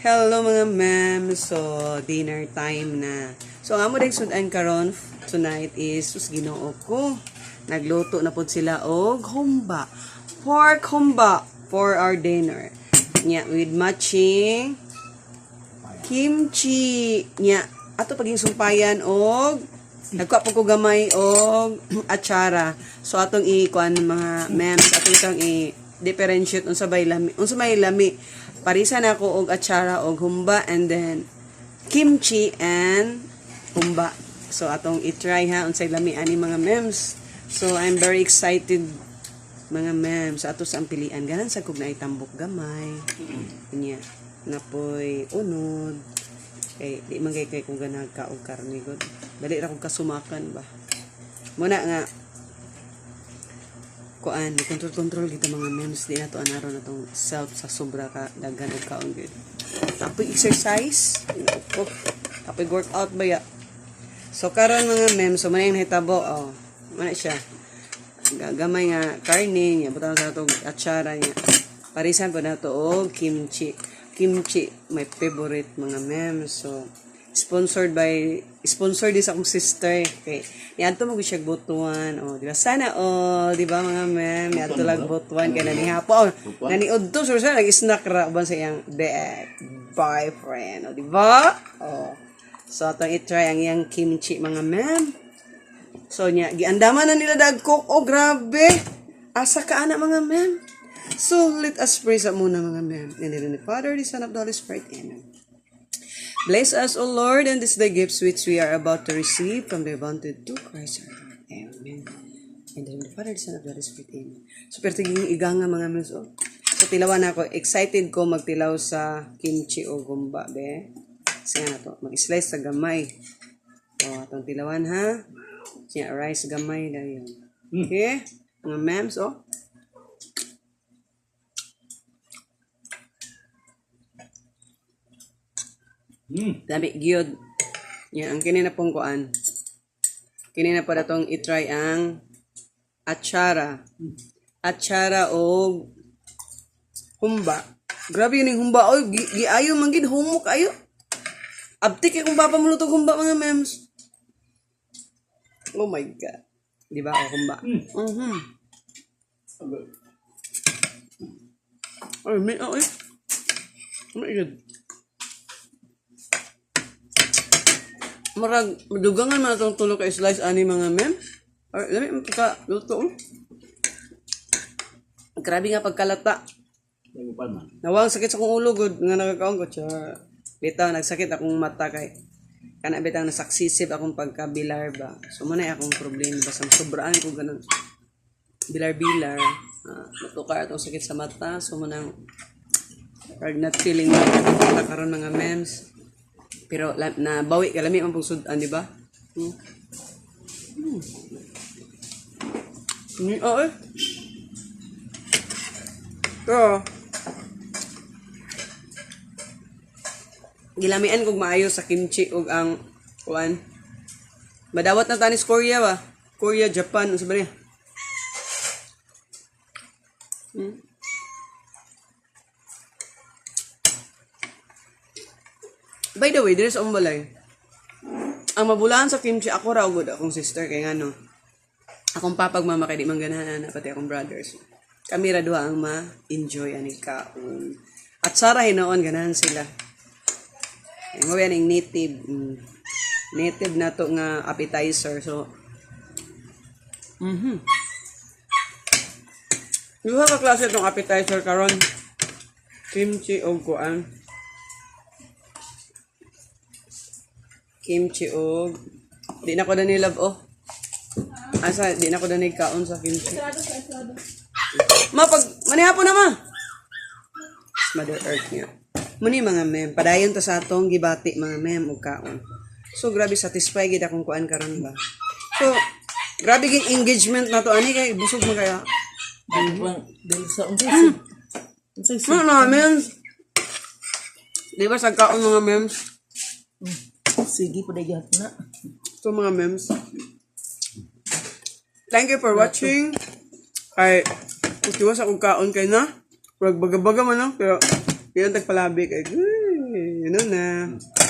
Hello mga ma'am. So, dinner time na. So, ang amo dahil sudan karon tonight is sus Ginoo ko. Nagluto na pod sila og humba. Pork humba for our dinner. Nya with matching kimchi. Nya ato paging sumpayan og nagkuha po ko gamay og atsara. So atong ikuan mga ma'am, atong itong i-differentiate unsa may lami. Parisa na ako og atsara og humba and then kimchi and humba. So atong i-try ha unsay lami ani mga mems. So I'm very excited mga mems. So ato sa ang pilian ganan sa kog na itambok gamay. Nya napoy unod. Di man kay kung ganag ka og karne god. Dali ra kog kasumakan ba. Muna nga kuan kontrol kita mga mems di na to anaro na tong self sa sobra ka daghan og kaon gud. Tapoy exercise, tapoy workout ba ya. So karon mga mems so man yung nahitabo mana siya. Gamay nga karne nya butang sa to atsara nya. Parisan po na to og kimchi. Kimchi, my favorite mga memes. So, sponsored this akong sister. Okay. Yan to mag-siya butuan. O, di ba? Sana all, di ba mga mem? Yan to lang butuan. Kaya nanihapo. Naniod to. So, nag-snack ra ba sa iyang dead boyfriend. O, di ba? O. So, atong i-try ang iyang kimchi mga mem. So, niya, giandaman na nila dagkok. O, grabe. Asa ka anak mga mem. So, let us praise up muna mga ma'am. In the name of the Father, the Son, of the Holy Spirit. Amen. Bless us, O Lord, and this the gifts which we are about to receive from the abundant to Christ our Lord. Amen. In the name of the Father, the Son, of the Holy Spirit. Amen. So, pero tiging iganga mga ma'am. So, tilawan ako. Excited ko magtilaw sa kimchi o gumba, be. Kasi nga na to. Mag-slice sa gamay. O, itong tilawan, ha? Siya, rice gamay na yun. Okay? Mga ma'am, so, dami gyud. Yan ang kinina pong kuan. Kinina pa datong i-try ang atsara. Atsara o humba. Grabe yun yung humba. Oy, giayo man gid humok ayo. Abti kay kung baba mo lutog humba mga mems. Oh my god. Di ba o humba? Ay, may oh my god. Marag, madugangan man itong tulog kay slice ani mga mem. Or, lami, pagka-luto. Grabe nga pagkalata. Nawang sakit sa kong ulo, good, nga nakakaon ko. Bitaw, nagsakit akong mata kay. Kana bitaw, nasaksisip akong pagka-bilar ba. So, muna akong problema. Basta sobraan ko ganun. Bilar-bilar. Natukar itong sakit sa mata. So, muna, not feeling na karon mga mems. Pero nabawi ka lami ang pagsudan, di ba? Pero gilamian kog maayo sa kimchi ug ang kuan. Madawat na tanis Korea ba? Korea, Japan, unsa ba niya? By the way, there's umbalay. Ang mabulahan sa kimchi, ako raw good akong sister, kaya nga no. Akong papag mama kay di man ganahan na, pati akong brothers. Kami ra duha ang ma-enjoy ani ka. At Sara hinoon ganahan sila. Mo yan ang native. Native na to nga appetizer. So, duha ka klase itong appetizer karon. Kimchi o kuan. Kimchi o di na ko na nilab asa di na ko na nagkaon sa kimchi pag manihapo na ma Mother Earth niya muni mga mem padayon ta sa atong gibati mga mem og kaon. So grabe satisfied gid akong kuan karon ba. So grabe gid engagement na to ani kay busog man kaya dili sa unsay mga mems di ba sa kaon mga mems. sige pa dagat na. So mga mems, thank you for watching. Ay, kutiwas akong kaon kay na. Pag baga-baga man no, pero yan tagpalabi kay. Yun na.